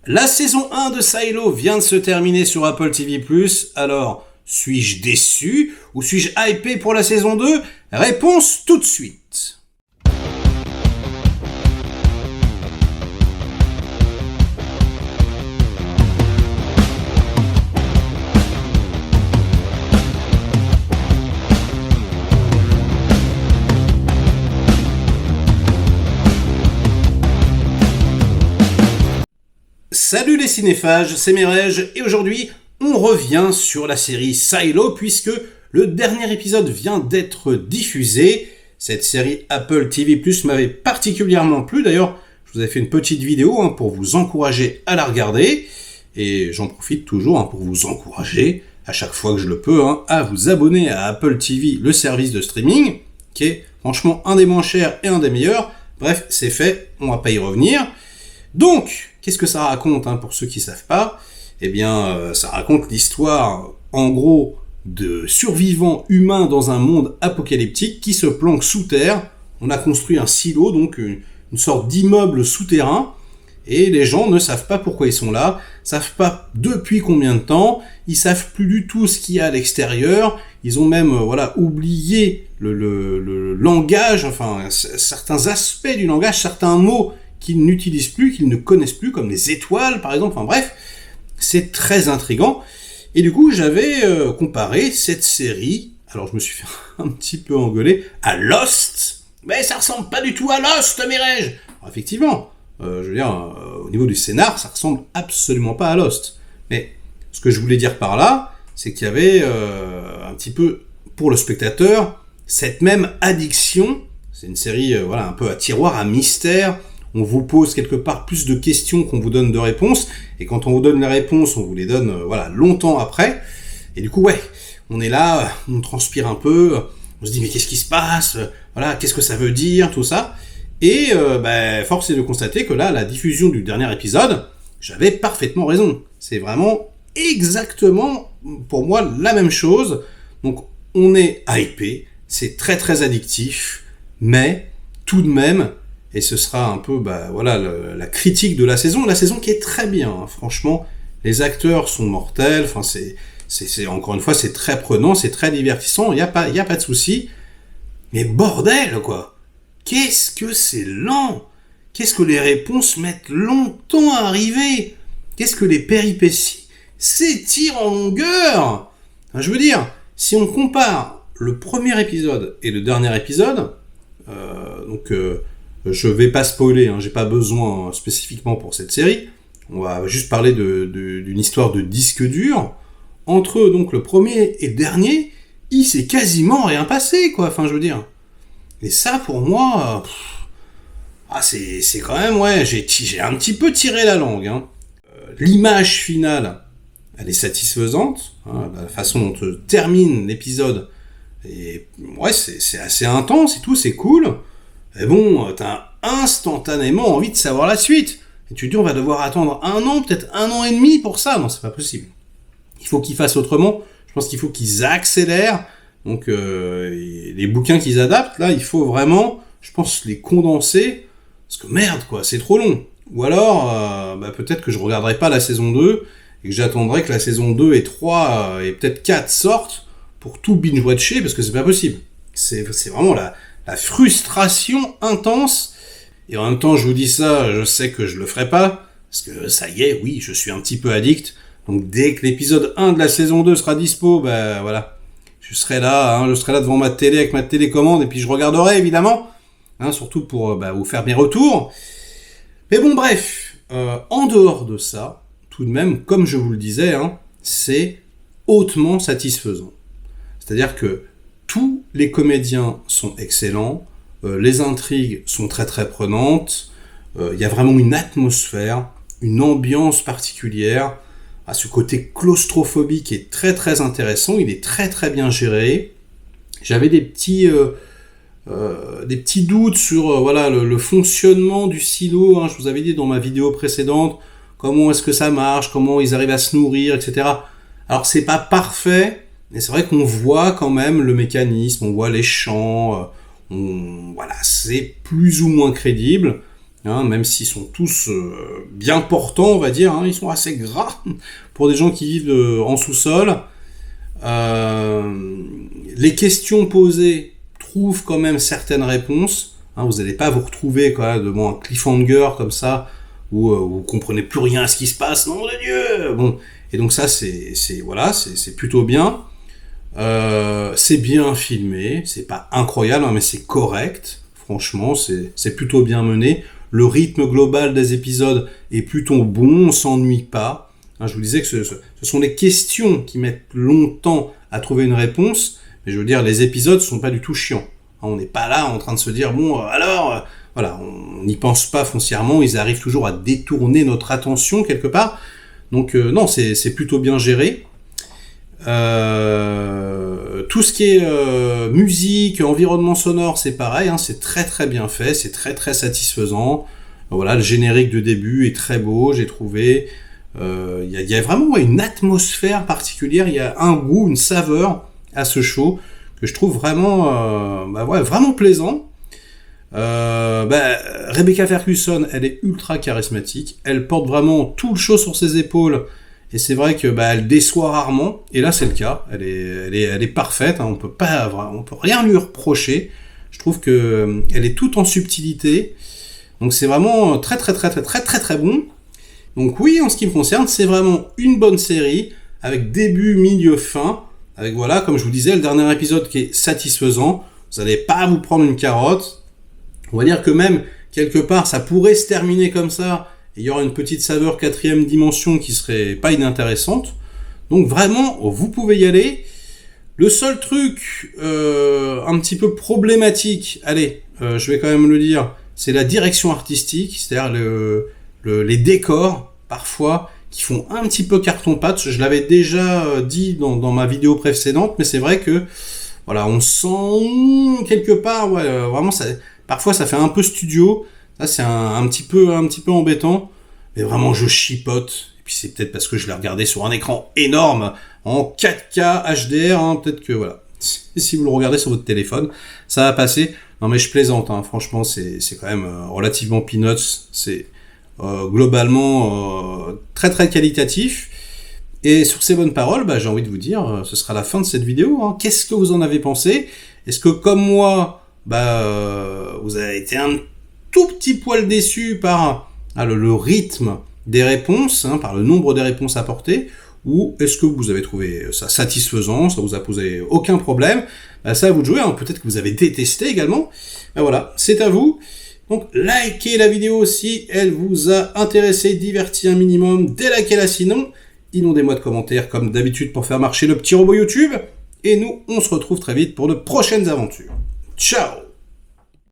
La saison 1 de Silo vient de se terminer sur Apple TV+. Alors, suis-je déçu ou suis-je hypé pour la saison 2 ? Réponse tout de suite. Salut les cinéphages, c'est Merej et aujourd'hui on revient sur la série Silo puisque le dernier épisode vient d'être diffusé. Cette série Apple TV+ m'avait particulièrement plu, d'ailleurs je vous ai fait une petite vidéo pour vous encourager à la regarder et j'en profite toujours pour vous encourager à chaque fois que je le peux à vous abonner à Apple TV, le service de streaming qui est franchement un des moins chers et un des meilleurs. Bref, c'est fait, on va pas y revenir. Donc, qu'est-ce que ça raconte pour ceux qui savent pas ? Eh bien, ça raconte l'histoire, en gros, de survivants humains dans un monde apocalyptique qui se planquent sous terre. On a construit un silo, donc une sorte d'immeuble souterrain, et les gens ne savent pas pourquoi ils sont là, savent pas depuis combien de temps, ils savent plus du tout ce qu'il y a à l'extérieur, ils ont même oublié le langage, enfin certains aspects du langage, certains mots qu'ils n'utilisent plus, qu'ils ne connaissent plus, comme les étoiles par exemple, enfin bref, c'est très intriguant. Et du coup, j'avais comparé cette série, alors je me suis fait un petit peu engueuler, à Lost, mais ça ressemble pas du tout à Lost, Merej. Effectivement, je veux dire, au niveau du scénar, ça ressemble absolument pas à Lost. Mais ce que je voulais dire par là, c'est qu'il y avait un petit peu, pour le spectateur, cette même addiction. C'est une série un peu à tiroir, à mystère. On vous pose quelque part plus de questions qu'on vous donne de réponses, et quand on vous donne les réponses, on vous les donne longtemps après. Et du coup, on est là, on transpire un peu, on se dit mais qu'est-ce qui se passe ? Qu'est-ce que ça veut dire, tout ça. Et force est de constater que là, la diffusion du dernier épisode, j'avais parfaitement raison. C'est vraiment exactement, pour moi, la même chose. Donc, on est hypé, c'est très très addictif, mais tout de même, et ce sera un peu la critique de la saison qui est très bien, franchement, les acteurs sont mortels, enfin c'est encore une fois c'est très prenant, c'est très divertissant, il y a pas de souci. Mais bordel quoi. Qu'est-ce que c'est lent. Qu'est-ce que les réponses mettent longtemps à arriver. Qu'est-ce que les péripéties s'étirent en longueur. Enfin, je veux dire, si on compare le premier épisode et le dernier épisode, je vais pas spoiler, j'ai pas besoin spécifiquement pour cette série. On va juste parler d'une histoire de disque dur. Entre donc le premier et le dernier, il s'est quasiment rien passé, quoi. Enfin, je veux dire. Et ça, pour moi, c'est quand même, j'ai un petit peu tiré la langue. L'image finale, elle est satisfaisante. La façon dont on termine l'épisode, et c'est assez intense et tout, c'est cool. Mais bon, t'as instantanément envie de savoir la suite. Et tu te dis, on va devoir attendre 1 an, peut-être 1 an et demi pour ça. Non, c'est pas possible. Il faut qu'ils fassent autrement. Je pense qu'il faut qu'ils accélèrent. Donc, les bouquins qu'ils adaptent, là, il faut vraiment, je pense, les condenser. Parce que merde, quoi, c'est trop long. Ou alors, peut-être que je regarderai pas la saison 2 et que j'attendrai que la saison 2 et 3 et peut-être 4 sortent pour tout binge-watcher, parce que c'est pas possible. C'est vraiment la frustration intense. Et en même temps, je vous dis ça, je sais que je le ferai pas, parce que ça y est, oui, je suis un petit peu addict. Donc dès que l'épisode 1 de la saison 2 sera dispo, je serai là devant ma télé avec ma télécommande, et puis je regarderai évidemment, surtout pour vous faire mes retours. Mais bon, bref, en dehors de ça, tout de même, comme je vous le disais, c'est hautement satisfaisant. C'est-à-dire que tous les comédiens sont excellents, les intrigues sont très très prenantes, il y a vraiment une atmosphère, une ambiance particulière, à ce côté claustrophobique qui est très très intéressant, il est très très bien géré. J'avais des petits doutes sur le fonctionnement du silo, je vous avais dit dans ma vidéo précédente, comment est-ce que ça marche, comment ils arrivent à se nourrir, etc. Alors c'est pas parfait, mais c'est vrai qu'on voit quand même le mécanisme, on voit les champs, c'est plus ou moins crédible. même s'ils sont tous bien portants, on va dire, ils sont assez gras pour des gens qui vivent en sous-sol. Les questions posées trouvent quand même certaines réponses. Vous n'allez pas vous retrouver devant un cliffhanger comme ça, où vous comprenez plus rien à ce qui se passe. Nom de Dieu. Bon, et donc ça c'est plutôt bien. C'est bien filmé, c'est pas incroyable, mais c'est correct. Franchement, c'est plutôt bien mené. Le rythme global des épisodes est plutôt bon, on s'ennuie pas. Je vous disais que ce sont les questions qui mettent longtemps à trouver une réponse, mais je veux dire, les épisodes sont pas du tout chiants. On n'est pas là en train de se dire, voilà, on n'y pense pas foncièrement, ils arrivent toujours à détourner notre attention quelque part. Donc non, c'est plutôt bien géré. Tout ce qui est musique, environnement sonore, c'est pareil, c'est très très bien fait, c'est très très satisfaisant. Voilà, le générique de début est très beau, j'ai trouvé. Il y a vraiment une atmosphère particulière, il y a un goût, une saveur à ce show que je trouve vraiment, vraiment plaisant. Rebecca Ferguson, elle est ultra charismatique, elle porte vraiment tout le show sur ses épaules. Et c'est vrai que elle déçoit rarement, et là c'est le cas. Elle est parfaite. On peut rien lui reprocher. Je trouve que elle est toute en subtilité. Donc c'est vraiment très très très très très très très bon. Donc oui, en ce qui me concerne, c'est vraiment une bonne série avec début, milieu, fin. Avec comme je vous disais, le dernier épisode qui est satisfaisant. Vous n'allez pas vous prendre une carotte. On va dire que même quelque part, ça pourrait se terminer comme ça. Il y aura une petite saveur 4e dimension qui serait pas inintéressante. Donc vraiment, vous pouvez y aller. Le seul truc un petit peu problématique, je vais quand même le dire, c'est la direction artistique, c'est-à-dire les décors, parfois, qui font un petit peu carton-pâte. Je l'avais déjà dit dans ma vidéo précédente, mais c'est vrai que on sent quelque part, vraiment, parfois ça fait un peu studio. Ça, c'est un petit peu embêtant, mais vraiment, je chipote. Et puis, c'est peut-être parce que je l'ai regardé sur un écran énorme, en 4K HDR, peut-être que, si vous le regardez sur votre téléphone, ça va passer. Non, mais je plaisante, franchement, c'est quand même relativement peanuts. C'est globalement très, très qualitatif. Et sur ces bonnes paroles, j'ai envie de vous dire, ce sera la fin de cette vidéo. Qu'est-ce que vous en avez pensé? Est-ce que, comme moi, vous avez été un tout petit poil déçu par le rythme des réponses, par le nombre des réponses apportées, ou est-ce que vous avez trouvé ça satisfaisant, ça vous a posé aucun problème? Ça à vous de jouer, peut-être que vous avez détesté également. Voilà, c'est à vous. Donc likez la vidéo si elle vous a intéressé, diverti un minimum, délikez-la sinon, inondez-moi de commentaires comme d'habitude pour faire marcher le petit robot YouTube, et nous on se retrouve très vite pour de prochaines aventures. Ciao!